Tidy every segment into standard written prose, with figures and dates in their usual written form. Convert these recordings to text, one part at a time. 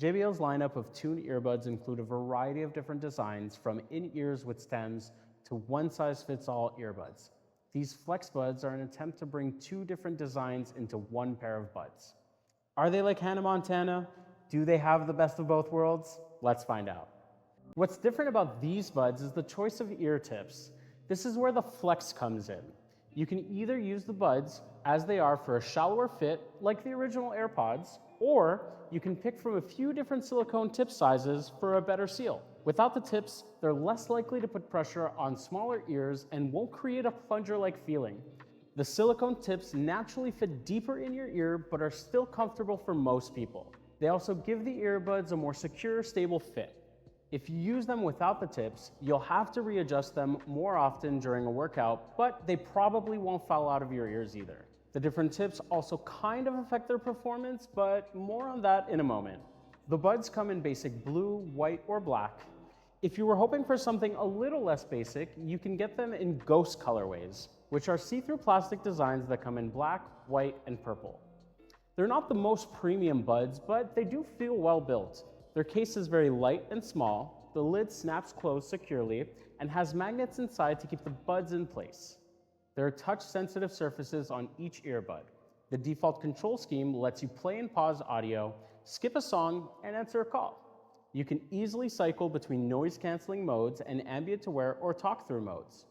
JBL's lineup of tuned earbuds include a variety of different designs, from in-ears with stems to one-size-fits-all earbuds. These flex buds are an attempt to bring two different designs into one pair of buds. Are they like Hannah Montana? Do they have the best of both worlds? Let's find out. What's different about these buds is the choice of ear tips. This is where the flex comes in. You can either use the buds as they are for a shallower fit, like the original AirPods, or you can pick from a few different silicone tip sizes for a better seal. Without the tips, they're less likely to put pressure on smaller ears and won't create a plunger-like feeling. The silicone tips naturally fit deeper in your ear, but are still comfortable for most people. They also give the earbuds a more secure, stable fit. If you use them without the tips, you'll have to readjust them more often during a workout, but they probably won't fall out of your ears either. The different tips also kind of affect their performance, but more on that in a moment. The buds come in basic blue, white, or black. If you were hoping for something a little less basic, you can get them in ghost colorways, which are see-through plastic designs that come in black, white, and purple. They're not the most premium buds, but they do feel well built. Their case is very light and small, the lid snaps closed securely, and has magnets inside to keep the buds in place. There are touch-sensitive surfaces on each earbud. The default control scheme lets you play and pause audio, skip a song, and answer a call. You can easily cycle between noise-canceling modes and ambient-aware or talk-through modes.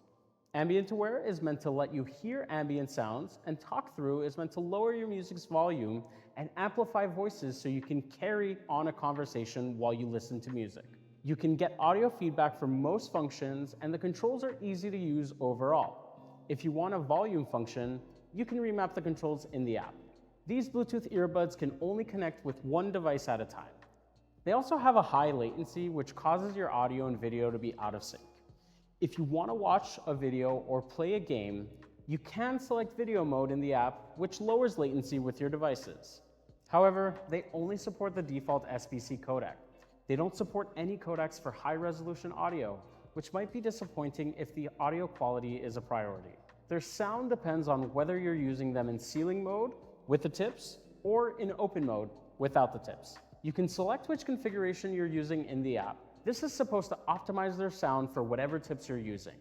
Ambient-aware is meant to let you hear ambient sounds, and talk-through is meant to lower your music's volume and amplify voices so you can carry on a conversation while you listen to music. You can get audio feedback for most functions, and the controls are easy to use overall. If you want a volume function, you can remap the controls in the app. These Bluetooth earbuds can only connect with one device at a time. They also have a high latency, which causes your audio and video to be out of sync. If you want to watch a video or play a game, you can select video mode in the app, which lowers latency with your devices. However, they only support the default SBC codec. They don't support any codecs for high-resolution audio, which might be disappointing if the audio quality is a priority. Their sound depends on whether you're using them in sealing mode with the tips or in open mode without the tips. You can select which configuration you're using in the app. This is supposed to optimize their sound for whatever tips you're using.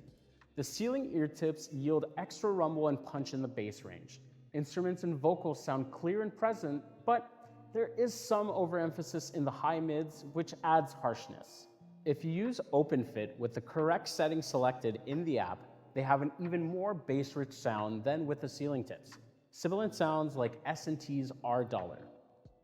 The sealing ear tips yield extra rumble and punch in the bass range. Instruments and vocals sound clear and present, but there is some overemphasis in the high mids, which adds harshness. If you use OpenFit with the correct settings selected in the app, they have an even more bass-rich sound than with the sealing tips. Sibilant sounds like S and Ts are duller.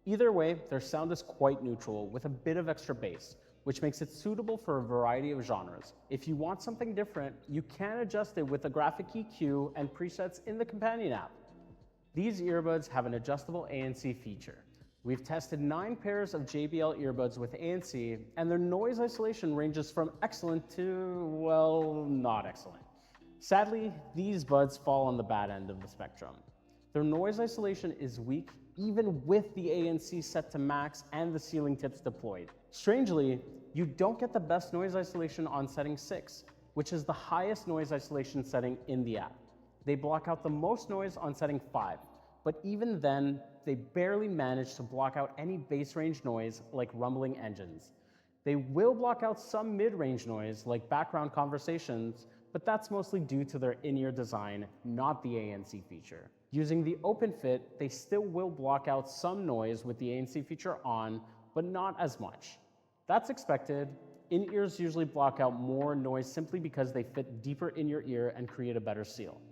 Either way, their sound is quite neutral with a bit of extra bass, which makes it suitable for a variety of genres. If you want something different, you can adjust it with a graphic EQ and presets in the companion app. These earbuds have an adjustable ANC feature. We've tested 9 pairs of JBL earbuds with ANC, and their noise isolation ranges from excellent to, well, not excellent. Sadly, these buds fall on the bad end of the spectrum. Their noise isolation is weak even with the ANC set to max and the sealing tips deployed. Strangely, you don't get the best noise isolation on setting 6, which is the highest noise isolation setting in the app. They block out the most noise on setting 5, but even then, they barely manage to block out any bass range noise like rumbling engines. They will block out some mid-range noise like background conversations, but that's mostly due to their in-ear design, not the ANC feature. Using the OpenFit, they still will block out some noise with the ANC feature on, but not as much. That's expected. In-ears usually block out more noise simply because they fit deeper in your ear and create a better seal.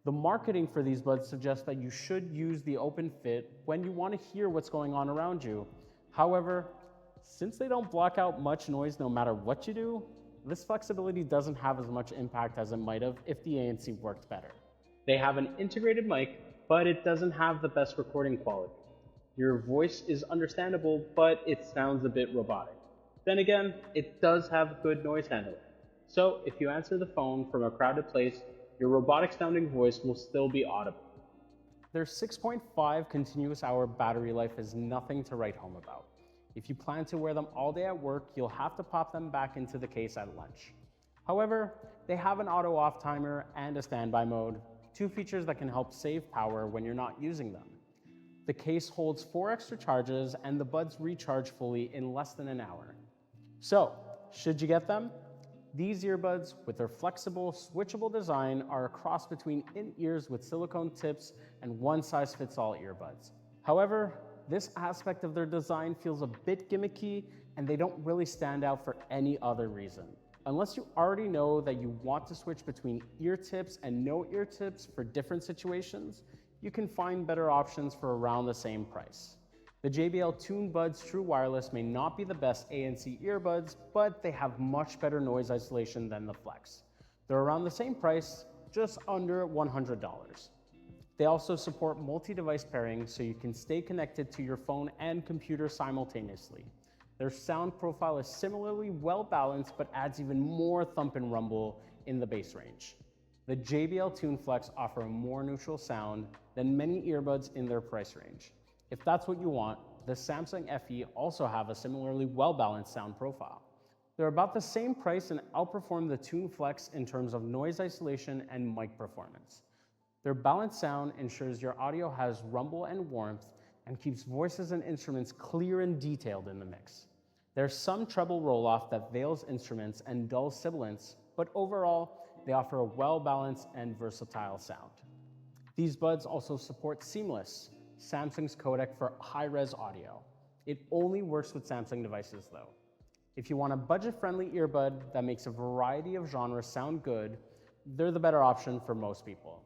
The marketing for these buds suggests that you should use the OpenFit when you want to hear what's going on around you. However, since they don't block out much noise no matter what you do, this flexibility doesn't have as much impact as it might have if the ANC worked better. They have an integrated mic, but it doesn't have the best recording quality. Your voice is understandable, but it sounds a bit robotic. Then again, it does have good noise handling. So if you answer the phone from a crowded place, your robotic sounding voice will still be audible. Their 6.5 continuous hour battery life is nothing to write home about. If you plan to wear them all day at work, you'll have to pop them back into the case at lunch. However, they have an auto off timer and a standby mode, 2 features that can help save power when you're not using them. The case holds 4 extra charges and the buds recharge fully in less than an hour. So, should you get them? These earbuds, with their flexible, switchable design, are a cross between in-ears with silicone tips and one-size-fits-all earbuds. However, this aspect of their design feels a bit gimmicky and they don't really stand out for any other reason. Unless you already know that you want to switch between ear tips and no ear tips for different situations, you can find better options for around the same price. The JBL Tune Buds True Wireless may not be the best ANC earbuds, but they have much better noise isolation than the Flex. They're around the same price, just under $100. They also support multi-device pairing so you can stay connected to your phone and computer simultaneously. Their sound profile is similarly well balanced, but adds even more thump and rumble in the bass range. The JBL Tune Flex offer a more neutral sound than many earbuds in their price range. If that's what you want, the Samsung FE also have a similarly well-balanced sound profile. They're about the same price and outperform the Tune Flex in terms of noise isolation and mic performance. Their balanced sound ensures your audio has rumble and warmth and keeps voices and instruments clear and detailed in the mix. There's some treble roll-off that veils instruments and dulls sibilance, but overall, they offer a well-balanced and versatile sound. These buds also support Seamless, Samsung's codec for high-res audio. It only works with Samsung devices though. If you want a budget-friendly earbud that makes a variety of genres sound good, they're the better option for most people.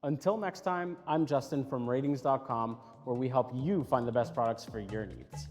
Until next time, I'm Justin from Ratings.com, where we help you find the best products for your needs.